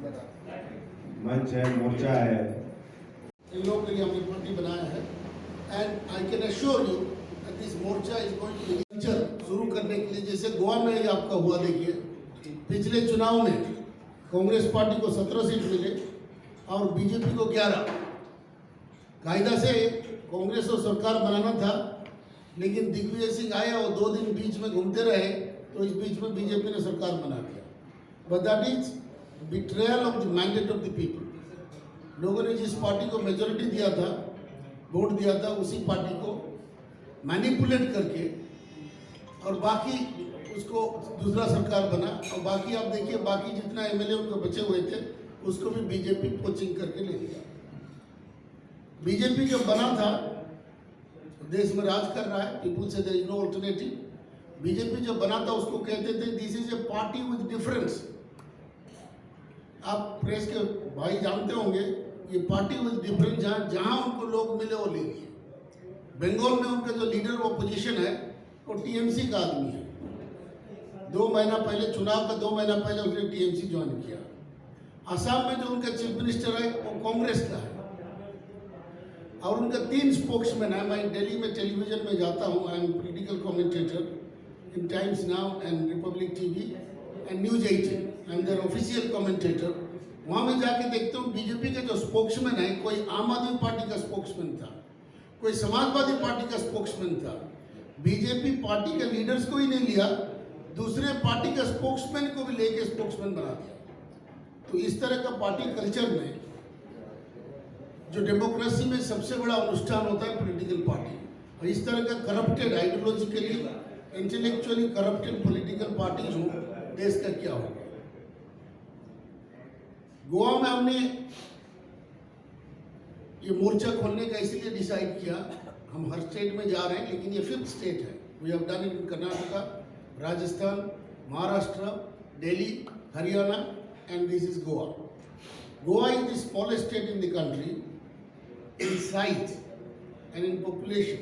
मंच है, मोर्चा है। इन लोगों के लिए हमने पार्टी बनाया है and I can assure you that this मोर्चा इज गोइंग टू फ्यूचर शुरू करने के लिए, जैसे गोवा में ही आपका हुआ। देखिए, पिछले चुनाव में कांग्रेस पार्टी को 17 सीट मिले और बीजेपी को 11। कायदा से कांग्रेस को सरकार बनाना था, लेकिन दिग्विजय सिंह आए और 2 दिन बीच में घूमते रहे, तो इस बीच में बीजेपी ने सरकार बना दिया। But that is betrayal of the mandate of the people. लोगों ने जिस पार्टी को मेजोरिटी दिया था, वोट दिया था, उसी पार्टी को मैनिपुलेट करके और बाकी उसको दूसरा सरकार बना। और बाकी आप देखिए, बाकी जितना एमएलए उनको बचे हुए थे उसको भी बीजेपी पोचिंग करके ले लिया। बीजेपी जब बना था, देश में राज कर रहा है, पीपुल से there is no alternative. BJP जब बना था उसको कहते थे this is a party with difference. आप प्रेस के भाई जानते होंगे, ये पार्टी विद डिफरेंस, जहां उनको लोग मिले वो ले लिए। बंगाल में उनका जो लीडर ऑपोजिशन है वो टीएमसी का आदमी है। 2 महीना पहले, चुनाव का 2 महीना पहले उसने टीएमसी ज्वाइन किया। असम में जो उनका चीफ मिनिस्टर है वो कांग्रेस का है और उनका 3 स्पोक्समैन है। मैं दिल्ली में टेलीविजन में जाता हूँ, I am political commentator in times now and Republic TV and news 18। I am there official commentator. वहाँ में जाके देखता हूँ बीजेपी के जो स्पोक्समैन है, कोई आम आदमी पार्टी का स्पोक्समैन था, कोई समाजवादी पार्टी का स्पोक्समैन था। बीजेपी पार्टी के लीडर्स को ही नहीं लिया, दूसरे पार्टी का स्पोक्समैन को भी लेके स्पोक्समैन बना दिया। तो इस तरह का पार्टी कल्चर में, जो डेमोक्रेसी में सबसे बड़ा अनुष्ठान होता है पॉलिटिकल पार्टी, और इस तरह का corrupted, ideologically intellectually corrupted political party हो, देश का क्या होगा। गोवा में हमने ये मोर्चा खोलने का इसलिए डिसाइड किया, हम हर स्टेट में जा रहे हैं, लेकिन ये 5th स्टेट है। We have done it in Karnataka, Rajasthan, Maharashtra, Delhi, Haryana and this is Goa. Goa is the smallest state in the country in size and in population,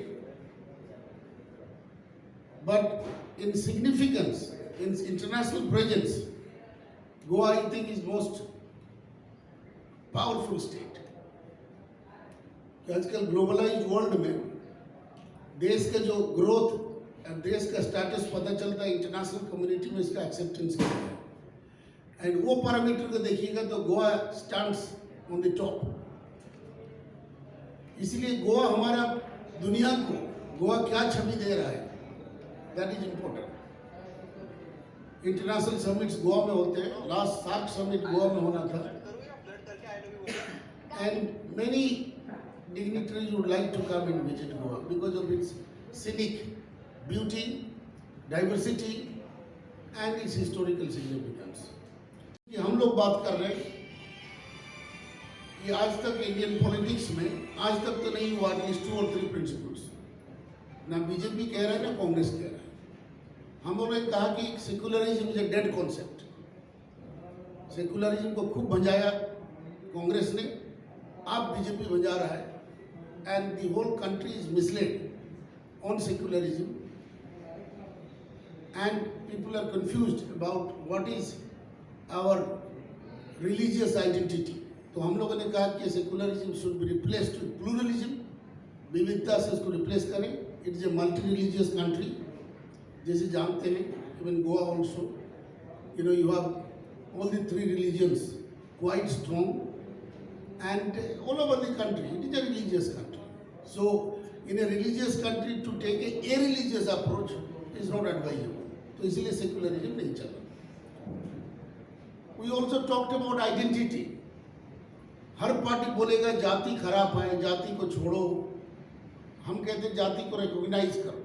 but in significance, in international presence, Goa I think is most powerful state. कि आजकल globalised world में देश का जो growth और देश का status पता चलता है, इंटरनेशनल कम्युनिटी में इसका एक्सेप्टेंस क्या है। एंड वो पैरामीटर को देखिएगा तो Goa stands on the top. इसलिए गोवा हमारा दुनिया को, गोवा क्या छवि दे रहा है, that is important. International summits Goa में होते हैं। लास्ट सार्क समिट गोवा में होना था and many dignitaries would like to come and visit Goa because of its scenic beauty, diversity and its historical significance. कि हम लोग बात कर रहे हैं कि आज तक इंडियन पॉलिटिक्स में आज तक तो नहीं हुआ एटलीस्ट 2 और 3 प्रिंसिपल्स, ना बीजेपी कह रहा है ना कांग्रेस कह रहा है। हम लोगों ने कहा कि secularism is a dead concept. Secularism को खूब भंजाया कांग्रेस ने, अब बीजेपी भंजा रहा है and the whole country is misled on secularism and people are confused about what is our religious identity. तो हम लोगों ने कहा कि secularism should be replaced with pluralism, विविधता से उसको रिप्लेस करें। It is a multi religious country, जैसे जानते हैं, even Goa also, you know, you have all the 3 religions quite strong and all over the country. It is a religious country. So in a religious country to take a religious approach is not advisable. तो इसलिए secularism नहीं चला। We also talked about identity. Her party बोलेगा जाति खराब है, जाति को छोड़ो। हम कहते हैं जाति को रिकॉग्नाइज करो,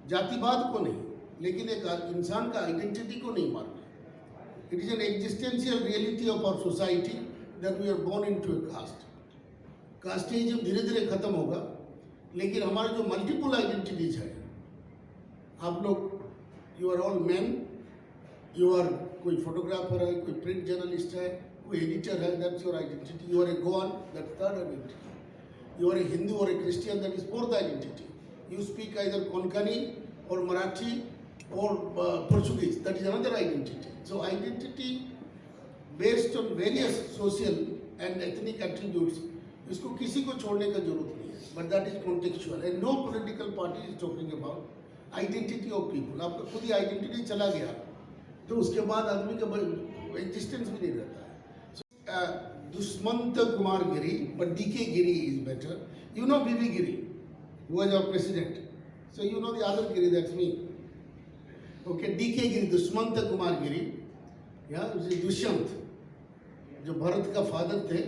जातिवाद को नहीं, लेकिन एक इंसान का आइडेंटिटी को नहीं मारना। It is an existential reality of our society that we are born into a caste. Casteism धीरे धीरे खत्म होगा, लेकिन हमारे जो मल्टीपल आइडेंटिटीज है, आप लोग, you are all man, you are, कोई फोटोग्राफर है, कोई प्रिंट जर्नलिस्ट है, कोई एडिटर है, that's your identity. You are a Goan, that's third identity. You are a Hindu और a Christian, that is fourth identity. You speak either Konkani और Marathi or Portuguese, that is another identity. So identity based on various social and ethnic attributes, इसको किसी को छोड़ने का जरूरत नहीं है, but that is contextual and no political party is talking about identity of people. आपका खुद ही आइडेंटिटी चला गया तो उसके बाद आदमी का एग्जिस्टेंस भी नहीं रहता है। Dushmant Kumar Giri, but DK Giri is better. You know BV Giri, who was our president, so you know the other Giri, that's me. Okay, DK Giri, Dushmant Kumar गिरी, या दुष्यंत जो भरत का फादर थे,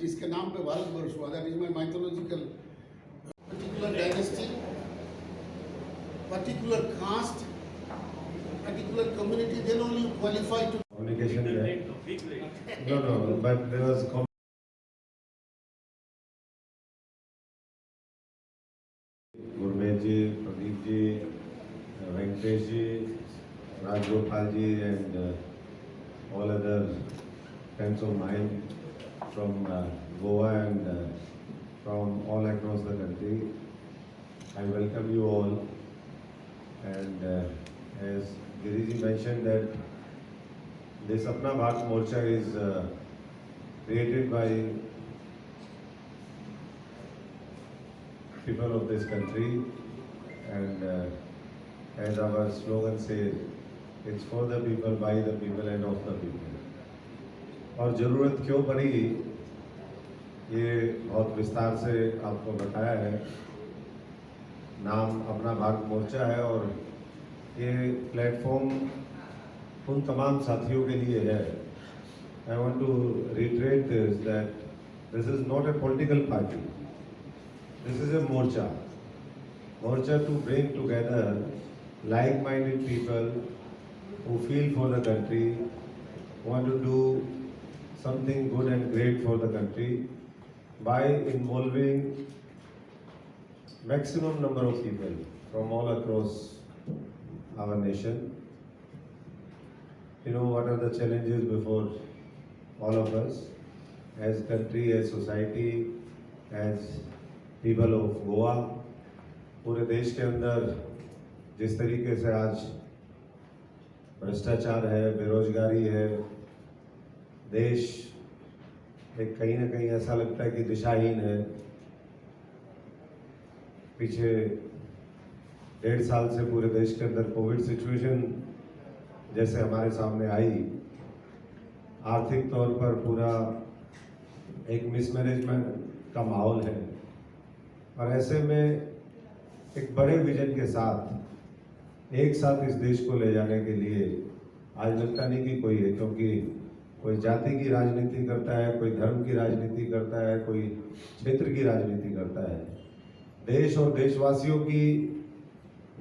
जिसके नाम पे भारत वर्ष हुआ, that is my mythological particular dynasty, particular caste, particular community, then only you qualify to communication there. No, but there was Gurmesh ji, Pradeep ji, Venkatesh ji, Rajgopal ji, and all other friends of mine from Goa and from all across the country. I welcome you all. And as Giriji mentioned that this Apna Bharat Morcha is created by people of this country, and as our slogan says, it's for the people, by the people and of the people. और ज़रूरत क्यों पड़ी ये बहुत विस्तार से आपको बताया है। नाम अपना भारत मोर्चा है और ये प्लेटफॉर्म उन तमाम साथियों के लिए है। I want to reiterate this, that this is not a political party. This is a morcha. Morcha to bring together like-minded people who feel for the country, want to do something good and great for the country by involving maximum number of people from all across our nation. You know what are the challenges before all of us as country, as society, as people of Goa. पूरे देश के अंदर जिस तरीके से आज भ्रष्टाचार है, बेरोजगारी है, देश एक कहीं ना कहीं ऐसा लगता है कि दिशाहीन है। पीछे 1.5 साल से पूरे देश के अंदर कोविड सिचुएशन जैसे हमारे सामने आई, आर्थिक तौर पर पूरा एक मिसमैनेजमेंट का माहौल है, और ऐसे में एक बड़े विजन के साथ एक साथ इस देश को ले जाने के लिए आज लगता नहीं कि कोई है, क्योंकि कोई जाति की राजनीति करता है, कोई धर्म की राजनीति करता है, कोई क्षेत्र की राजनीति करता है। देश और देशवासियों की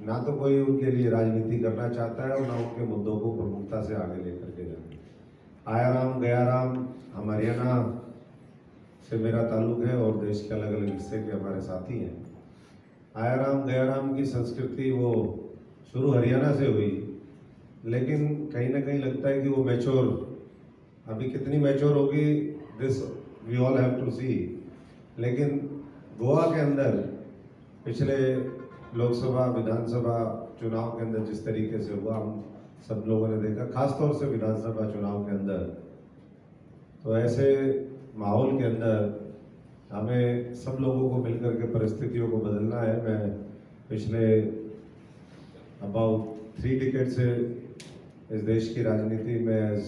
ना तो कोई उनके लिए राजनीति करना चाहता है और ना उनके मुद्दों को प्रमुखता से आगे लेकर के जाना। आया राम गया राम, हम हरियाणा से मेरा ताल्लुक है और देश के अलग अलग हिस्से के हमारे साथी हैं। आया राम गया राम की संस्कृति वो शुरू हरियाणा से हुई, लेकिन कहीं ना कहीं लगता है कि वो मैच्योर, अभी कितनी मैच्योर होगी this we all have to see. लेकिन गोवा के अंदर पिछले लोकसभा विधानसभा चुनाव के अंदर जिस तरीके से हुआ, हम सब लोगों ने देखा, खासतौर से विधानसभा चुनाव के अंदर, तो ऐसे माहौल के अंदर हमें सब लोगों को मिलकर के परिस्थितियों को बदलना है। मैं पिछले अबाउट 3 डिकेड से इस देश की राजनीति में as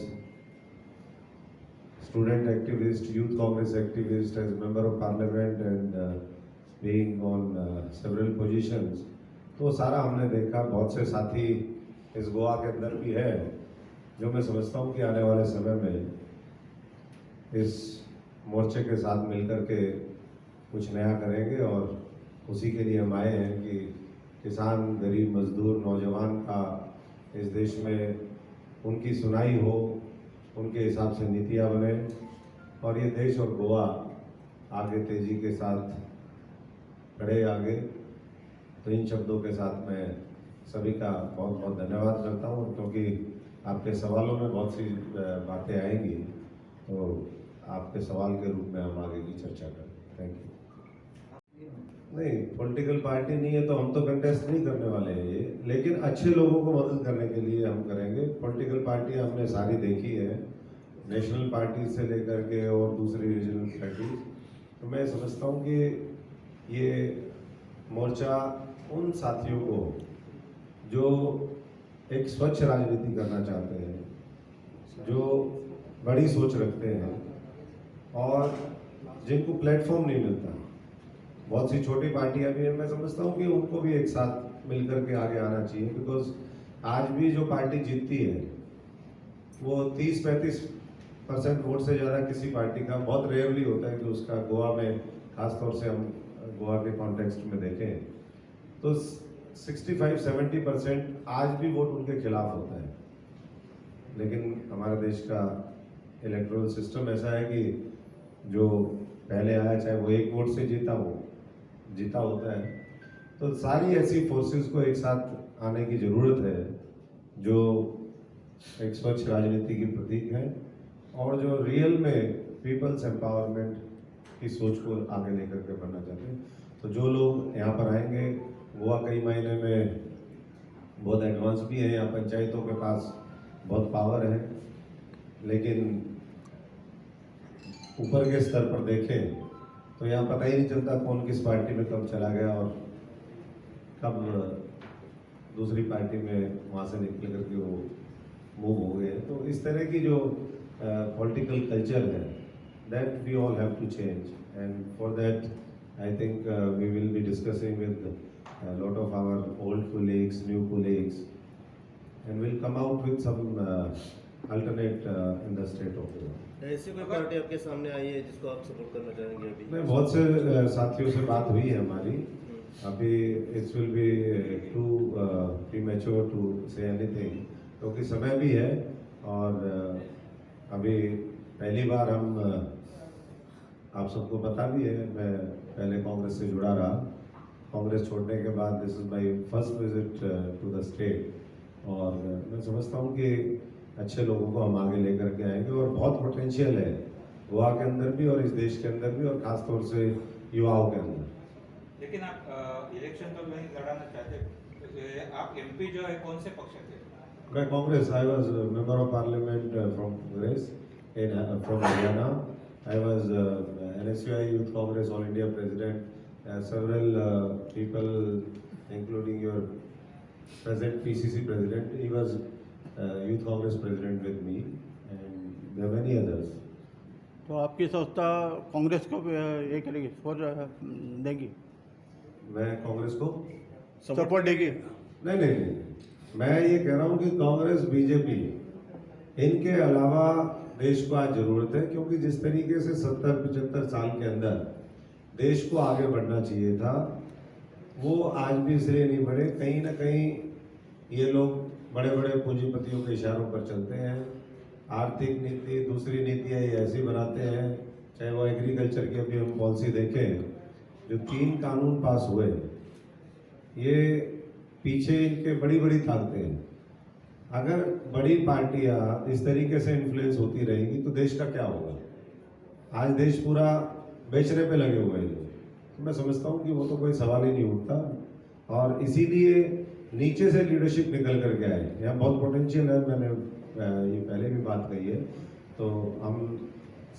student activist, youth Congress activist, as member of parliament and being on several positions, तो सारा हमने देखा। बहुत से साथी इस गोवा के अंदर भी है जो मैं समझता हूँ कि आने वाले समय में इस मोर्चे के साथ मिलकर के कुछ नया करेंगे, और उसी के लिए हम आए हैं कि किसान, गरीब, मजदूर, नौजवान का इस देश में उनकी सुनाई हो, उनके हिसाब से नीतियाँ बने, और ये देश और गोवा आगे तेजी के साथ बढ़े आगे। तो इन शब्दों के साथ मैं सभी का बहुत बहुत धन्यवाद करता हूँ, क्योंकि आपके सवालों में बहुत सी बातें आएंगी, तो आपके सवाल के रूप में हम आगे की चर्चा करें। Thank you. नहीं, पॉलिटिकल पार्टी नहीं है तो हम तो कंटेस्ट नहीं करने वाले हैं ये, लेकिन अच्छे लोगों को मदद करने के लिए हम करेंगे। पॉलिटिकल पार्टी हमने सारी देखी है, नेशनल पार्टी से लेकर के और दूसरी रीजनल पार्टी, तो मैं समझता हूँ कि ये मोर्चा उन साथियों को जो एक स्वच्छ राजनीति करना चाहते हैं, जो बड़ी सोच रखते हैं और जिनको प्लेटफॉर्म नहीं मिलता, बहुत सी छोटी पार्टियां भी हैं, मैं समझता हूँ कि उनको भी एक साथ मिलकर के आगे आना चाहिए। बिकॉज आज भी जो पार्टी जीतती है वो 30-35% वोट से ज़्यादा किसी पार्टी का बहुत रेयरली होता है कि उसका गोवा में, खासतौर से हम गोवा के कॉन्टेक्स्ट में देखें तो 65-70% आज भी वोट उनके खिलाफ होता है। लेकिन हमारे देश का इलेक्टोरल सिस्टम ऐसा है कि जो पहले आया, चाहे वो एक वोट से जीता होता है। तो सारी ऐसी फोर्सेस को एक साथ आने की ज़रूरत है जो एक स्वच्छ राजनीति की प्रतीक है और जो रियल में पीपल्स एम्पावरमेंट की सोच को आगे लेकर के बढ़ना चाहते हैं। तो जो लोग यहाँ पर आएंगे, गोवा कई महीने में बहुत एडवांस भी है, यहाँ पंचायतों के पास बहुत पावर है, लेकिन ऊपर के स्तर पर देखें तो यहाँ पता ही नहीं चलता कौन किस पार्टी में कब चला गया और कब दूसरी पार्टी में वहाँ से निकल करके वो मूव हो गए। तो इस तरह की जो पॉलिटिकल कल्चर है, that we all have to change, and for that I think we will be discussing with lot of our old colleagues, new colleagues, and will come out with some alternate in the state of Goa. ऐसी कोई party आपके सामने आई है जिसको आप support करना चाहेंगे अभी? नहीं, बहुत से साथियों से बात हुई है हमारी। अभी it's will be too premature to say anything, क्योंकि समय भी है और अभी पहली बार हम आप सबको पता भी है, मैं पहले कांग्रेस से जुड़ा रहा। कांग्रेस छोड़ने के बाद this is my first visit to the state और मैं समझता हूँ कि अच्छे लोगों को हम आगे लेकर के आएंगे और बहुत पोटेंशियल है गोवा के अंदर भी और इस देश के अंदर भी और खासतौर से युवाओं के अंदर। लेकिन आप इलेक्शन तो नहीं लड़ाना चाहते, आप एमपी जो है कौन से पक्ष थे? मैं Congress, I was member of parliament from Congress in from Haryana. I was NSUI youth Congress all India president, several people including your present PCC president, he was youth congress president with me, and there are many others. तो आपकी संस्था कांग्रेस को ये करेगी, देगी, मैं कांग्रेस को support देगी? नहीं, मैं ये कह रहा हूँ कि कांग्रेस, बीजेपी, इनके अलावा देश को आज जरूरत है, क्योंकि जिस तरीके से 70-75 साल के अंदर देश को आगे बढ़ना चाहिए था वो आज भी इसलिए नहीं बढ़े। कहीं ना कहीं ये लोग बड़े बड़े पूंजीपतियों के इशारों पर चलते हैं। आर्थिक नीति, दूसरी नीतियाँ ये ऐसी बनाते हैं, चाहे वो एग्रीकल्चर की अभी हम पॉलिसी देखें, जो 3 कानून पास हुए, ये पीछे इनके बड़ी बड़ी ताकतें हैं। अगर बड़ी पार्टियां इस तरीके से इन्फ्लुएंस होती रहेंगी तो देश का क्या होगा? आज देश पूरा बेचने पे लगे हुए हैं। तो मैं समझता हूँ कि वो तो कोई सवाल ही नहीं उठता और इसीलिए नीचे से लीडरशिप निकल कर के आए। यहाँ बहुत पोटेंशियल है, मैंने ये पहले भी बात कही है। तो हम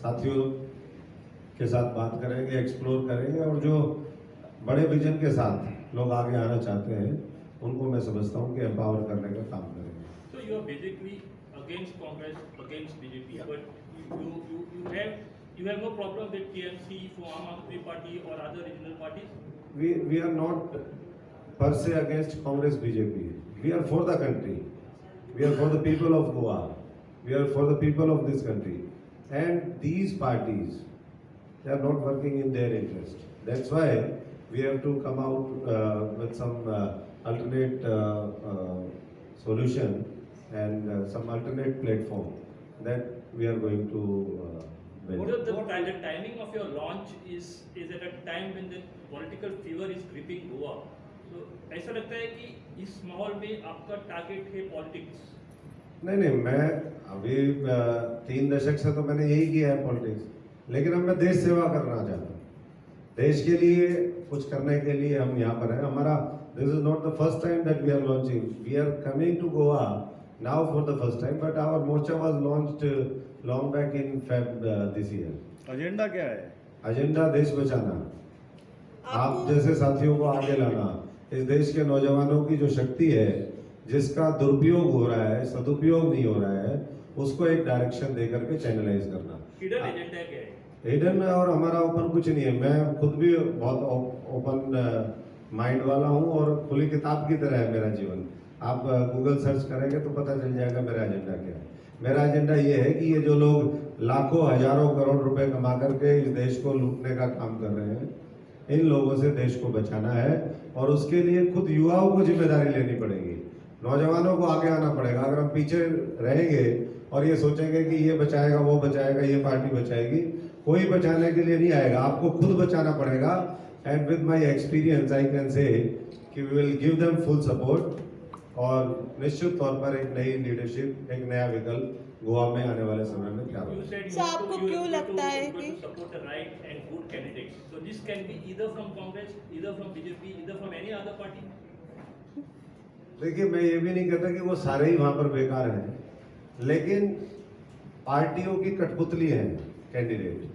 साथियों के साथ बात करेंगे, एक्सप्लोर करेंगे और जो बड़े विजन के साथ लोग आगे आना चाहते हैं उनको मैं समझता हूँ कि एम्पावर करने का काम करेंगे। So you are basically against Congress, against BJP, Yeah. but you have no problem with TMC, for Aam Aadmi Party or other regional parties? We are not per se against Congress, BJP. We are for the country. We are for the people of Goa. We are for the people of this country. And these parties, they are not working in their interest. That's why we have to come out with some alternate solution and some alternate platform that we are going to build. What is the timing of your launch is at a time when the political fever is gripping Goa. So ऐसा लगता है कि इस माहौल में आपका target है politics? नहीं, मैं अभी 3 दशक से तो मैंने यही किया है पॉलिटिक्स, लेकिन अब मैं देश सेवा करना चाहता हूँ। देश के लिए कुछ करने के लिए हम यहाँ पर हैं। हमारा this is not the first time that we are launching, we are coming to Goa now for the first time, but our morcha was launched long back in Feb this year. Agenda क्या है? Agenda देश बचाना, आप जैसे साथियों को आगे लाना, इस देश के नौजवानों की जो शक्ति है जिसका दुरुपयोग हो रहा है, सदुपयोग नहीं हो रहा है, उसको एक डायरेक्शन दे करके चैनलाइज करना। हिडन एजेंडा क्या है? हिडन और हमारा ओपन कुछ नहीं है। मैं खुद भी बहुत ओपन माइंड वाला हूँ और खुली किताब की तरह है मेरा जीवन। आप गूगल सर्च करेंगे तो पता चल जाएगा मेरा एजेंडा क्या है। मेरा एजेंडा ये है कि ये जो लोग लाखों हजारों करोड़ रुपए कमा करके इस देश को लूटने का काम कर रहे हैं, इन लोगों से देश को बचाना है और उसके लिए खुद युवाओं को जिम्मेदारी लेनी पड़ेगी, नौजवानों को आगे आना पड़ेगा। अगर हम पीछे रहेंगे और ये सोचेंगे कि ये बचाएगा, वो बचाएगा, ये पार्टी बचाएगी, कोई बचाने के लिए नहीं आएगा, आपको खुद बचाना पड़ेगा। And with my experience I can say कि we will give them full support और निश्चित तौर पर एक नई लीडरशिप, एक नया विकल्प गोवा में आने वाले समय में क्या होगा। You said you So want आपको to- you क्यों want लगता to- है you want कि- to support the right and good candidates? So this can be either from Congress, either from BJP, either from any other party. देखिए, मैं ये भी नहीं कहता कि वो सारे ही वहां पर बेकार हैं, लेकिन पार्टियों की कठपुतली है कैंडिडेट।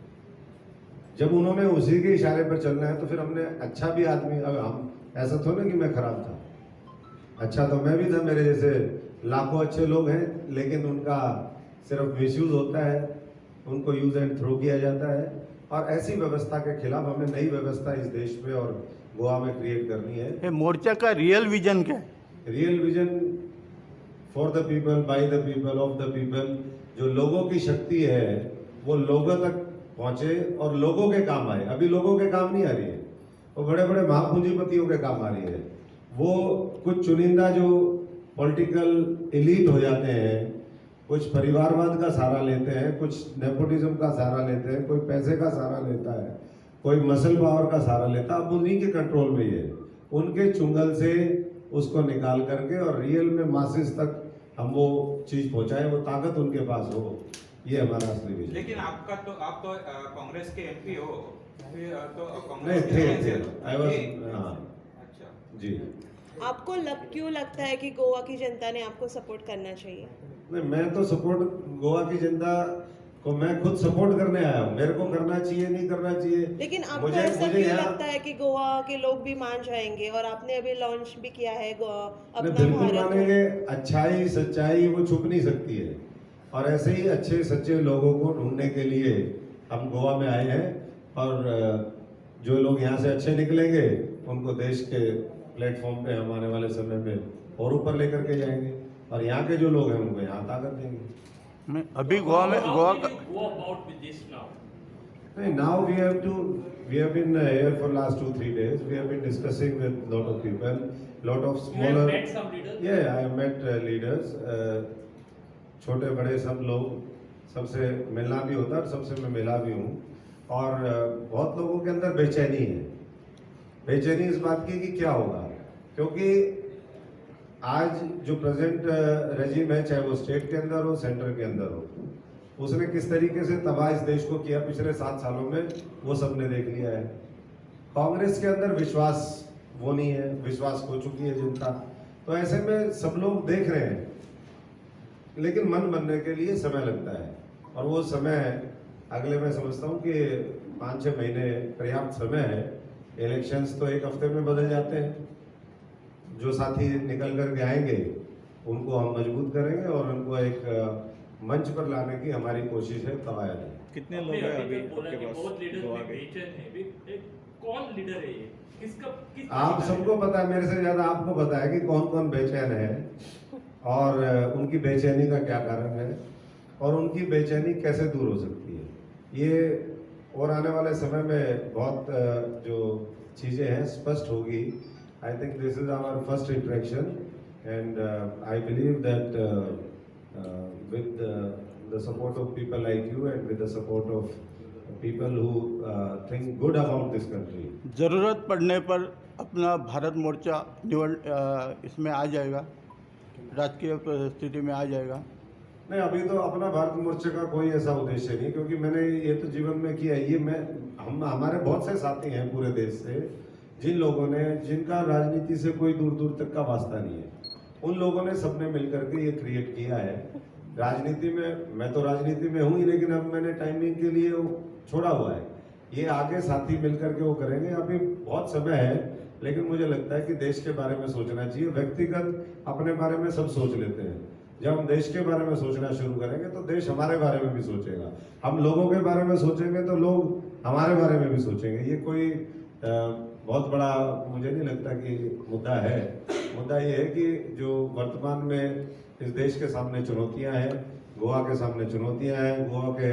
जब उन्होंने उसी के इशारे पर चलना है तो फिर हमने अच्छा भी आदमी, अब हम ऐसा थोड़ा कि मैं खराब था, अच्छा तो मैं भी था, मेरे जैसे लाखों अच्छे लोग हैं, लेकिन उनका सिर्फ मिसयूज होता है, उनको यूज एंड थ्रो किया जाता है। और ऐसी व्यवस्था के खिलाफ हमें नई व्यवस्था इस देश में और गोवा में क्रिएट करनी है। ये मोर्चा का रियल विजन क्या है? Real vision for the people, by the people, of the people. जो लोगों की शक्ति है वो लोगों तक पहुंचे और लोगों के काम आए। अभी लोगों के काम नहीं आ रही है, वो बड़े बड़े महापूंजीपतियों के काम आ रही है। वो कुछ चुनिंदा जो पॉलिटिकल एलीट हो जाते हैं, कुछ परिवारवाद का सहारा लेते हैं, कुछ नेपोटिज्म का सहारा लेते हैं, कोई पैसे का सहारा लेता है, कोई मसल पावर का सहारा लेता है। अब उन्हीं के कंट्रोल में ही है, उनके चुंगल से उसको निकाल करके और रियल में मासेस तक हम वो चीज पहुंचाए, वो ताकत उनके पास हो, ये हमारा असली विजन। लेकिन आप तो कांग्रेस के एमपी हो, फिर तो नहीं कांग्रेस थे के आई वाज, हाँ अच्छा जी। आपको क्यों लगता है कि गोवा की जनता ने आपको सपोर्ट करना चाहिए? नहीं, मैं तो सपोर्ट गोवा की जनता को मैं खुद सपोर्ट करने आया हूँ। मेरे को करना चाहिए, नहीं करना चाहिए, लेकिन आपको मुझे ऐसा मुझे क्यों यहाँ लगता है कि गोवा के लोग भी मान जाएंगे? और आपने अभी लॉन्च भी किया है अपना बिल्कुल भारत। मानेंगे। अच्छाई सच्चाई वो छुप नहीं सकती है, और ऐसे ही अच्छे सच्चे लोगों को ढूंढने के लिए हम गोवा में आए हैं। और जो लोग यहाँ से अच्छे निकलेंगे उनको देश के प्लेटफॉर्म पे हम आने वाले समय में और ऊपर लेकर के जाएंगे, और यहाँ के जो लोग हैं उनको यहाँ ताकत देंगे। मैं अभी गोवा में How गोवा will का you go about with this now? Now we have been here for last 2-3 days. We have been discussing with lot of people, lot of You have smaller. met some leaders? Yeah, I have met leaders. छोटे बड़े सब लोग, सबसे मिलना भी होता है और सबसे मैं मिला भी हूँ। और बहुत लोगों के अंदर बेचैनी है, बेचैनी इस बात की कि क्या होगा, क्योंकि आज जो प्रेजेंट रेजिम है, चाहे वो स्टेट के अंदर हो, सेंटर के अंदर हो, उसने किस तरीके से तबाह इस देश को किया पिछले 7 सालों में, वो सबने देख लिया है। कांग्रेस के अंदर विश्वास वो नहीं है, विश्वास खो चुकी है जनता। तो ऐसे में सब लोग देख रहे हैं, लेकिन मन बनने के लिए समय लगता है, और वो समय अगले, मैं समझता हूँ कि 5-6 महीने पर्याप्त समय है। इलेक्शंस तो 1 हफ्ते में बदल जाते हैं। जो साथी निकल करके आएंगे उनको हम मजबूत करेंगे और उनको एक मंच पर लाने की हमारी कोशिश है, कवायद है। कितने आपने लोग हैं अभी अभी तक बोला आपके कि पास बहुत लीडर गोवा में के? बेचैन है। कौन लीडर है ये? किस आप सबको पता है, मेरे से ज्यादा आपको पता है कि कौन कौन बेचैन है और उनकी बेचैनी का क्या कारण है और उनकी बेचैनी कैसे दूर हो सकती है। ये और आने वाले समय में बहुत जो चीजें हैं स्पष्ट होगी। I think this is our first interaction and I believe that with the support of people like you and with the support of people who think good about this country. ज़रूरत पड़ने पर अपना भारत मोर्चा इसमें आ जाएगा, राजकीय परिस्थिति में आ जाएगा। नहीं, अभी तो अपना भारत मोर्चे का कोई ऐसा उद्देश्य नहीं, क्योंकि मैंने ये तो जीवन में किया है। ये हमारे बहुत से साथी हैं पूरे देश से, जिन लोगों ने, जिनका राजनीति से कोई दूर दूर तक का वास्ता नहीं है, उन लोगों ने सबने मिलकर के ये क्रिएट किया है। राजनीति में, मैं तो राजनीति में हूँ ही, लेकिन अब मैंने टाइमिंग के लिए वो छोड़ा हुआ है। ये आगे साथी मिलकर के वो करेंगे। अभी बहुत समय है, लेकिन मुझे लगता है कि देश के बारे में सोचना चाहिए। व्यक्तिगत अपने बारे में सब सोच लेते हैं, जब हम देश के बारे में सोचना शुरू करेंगे तो देश हमारे बारे में भी सोचेगा। हम लोगों के बारे में सोचेंगे तो लोग हमारे बारे में भी सोचेंगे। ये कोई बहुत बड़ा मुझे नहीं लगता कि मुद्दा है। मुद्दा ये है कि जो वर्तमान में इस देश के सामने चुनौतियां हैं, गोवा के सामने चुनौतियां हैं। गोवा के,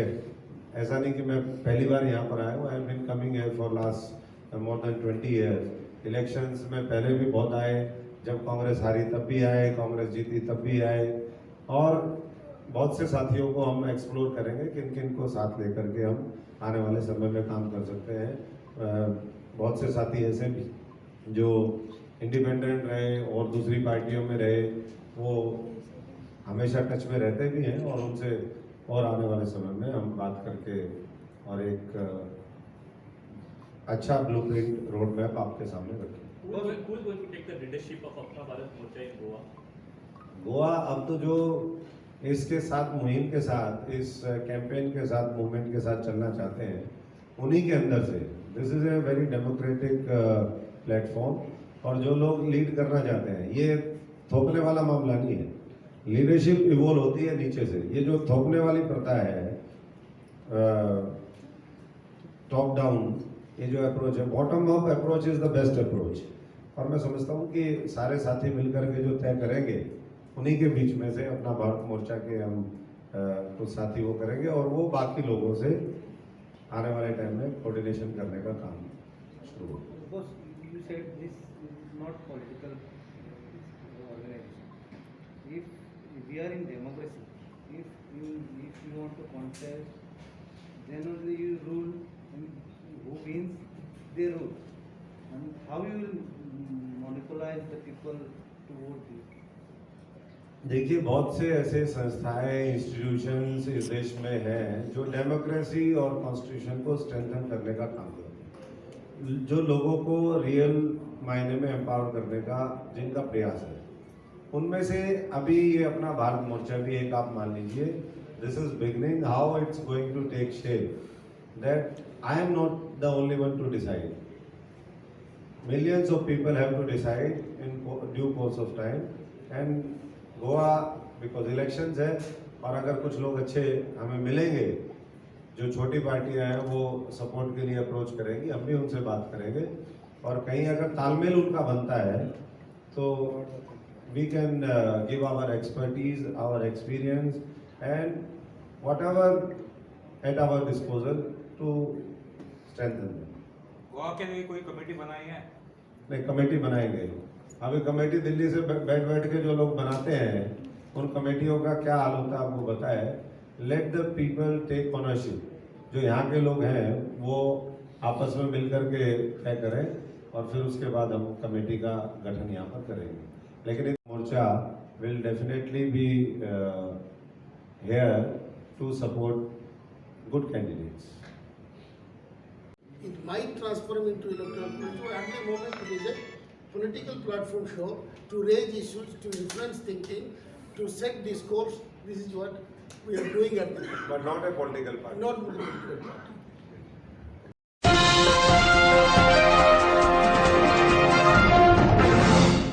ऐसा नहीं कि मैं पहली बार यहाँ पर आया हूँ, I have been coming here for last more than 20 years. Elections में पहले भी बहुत आए, जब कांग्रेस हारी तब भी आए, कांग्रेस जीती तब भी आए। और बहुत से साथियों को हम एक्सप्लोर करेंगे किन किन को साथ लेकर के हम आने वाले समय में काम कर सकते हैं। बहुत से साथी ऐसे भी जो इंडिपेंडेंट रहे और दूसरी पार्टियों में रहे, वो हमेशा टच में रहते भी हैं, और उनसे और आने वाले समय में हम बात करके और एक अच्छा ब्लूप्रिंट रोड मैप आपके सामने रखें। Who is going to take the leadership of Apna Bharat Morcha in Goa? Goa अब तो जो इसके साथ मुहिम के साथ, इस कैंपेन के साथ, मूवमेंट के साथ चलना चाहते हैं, उन्हीं के अंदर से, this is a very democratic platform. और जो लोग लीड करना चाहते हैं, ये थोपने वाला मामला नहीं है। लीडरशिप इवॉल्व होती है नीचे से। ये जो थोपने वाली प्रथा है, टॉप डाउन, ये जो अप्रोच है, bottom up approach is the best approach. और मैं समझता हूँ कि सारे साथी मिलकर के जो तय करेंगे, उन्हीं के बीच में से अपना भारत मोर्चा के हम कुछ साथी वो करेंगे, और वो बाकी लोगों से आने वाले टाइम में कोऑर्डिनेशन करने का काम शुरू होगा। Because you said this is not political organization. If we are in democracy, if you want to contest, then only you rule, and who wins they rule, and how you will monopolize the people to vote you? देखिए, बहुत से ऐसे संस्थाएं, institutions इस देश में हैं जो डेमोक्रेसी और कॉन्स्टिट्यूशन को स्ट्रेंथन करने का काम करते हैं, जो लोगों को रियल मायने में एम्पावर करने का जिनका प्रयास है। उनमें से अभी ये अपना भारत मोर्चा भी एक, आप मान लीजिए, this is beginning. How it's going to take shape, that I am not the only one to decide. Millions of people have to decide in due course of time, and Goa because elections है, और अगर कुछ लोग अच्छे हमें मिलेंगे, जो छोटी पार्टियां हैं, वो सपोर्ट के लिए अप्रोच करेंगी, हम भी उनसे बात करेंगे, और कहीं अगर तालमेल उनका बनता है तो we can give our expertise, our experience and whatever at our disposal to strengthen them. Goa के लिए कोई कमेटी बनाई है? नहीं, कमेटी बनाएंगे। अभी कमेटी दिल्ली से बैठ के जो लोग बनाते हैं, उन कमेटियों का क्या हाल होता है आपको पता है। Let the people take ownership. जो यहाँ के लोग हैं वो आपस में मिलकर के तय करें, और फिर उसके बाद हम कमेटी का गठन यहाँ पर करेंगे। लेकिन इस मोर्चा will definitely be here to support good candidates. It might transform into electoral platform. At the moment, it is a political platform show to raise issues, to influence thinking, to set discourse. This is what we are doing at the moment. But not a political party. Not political party.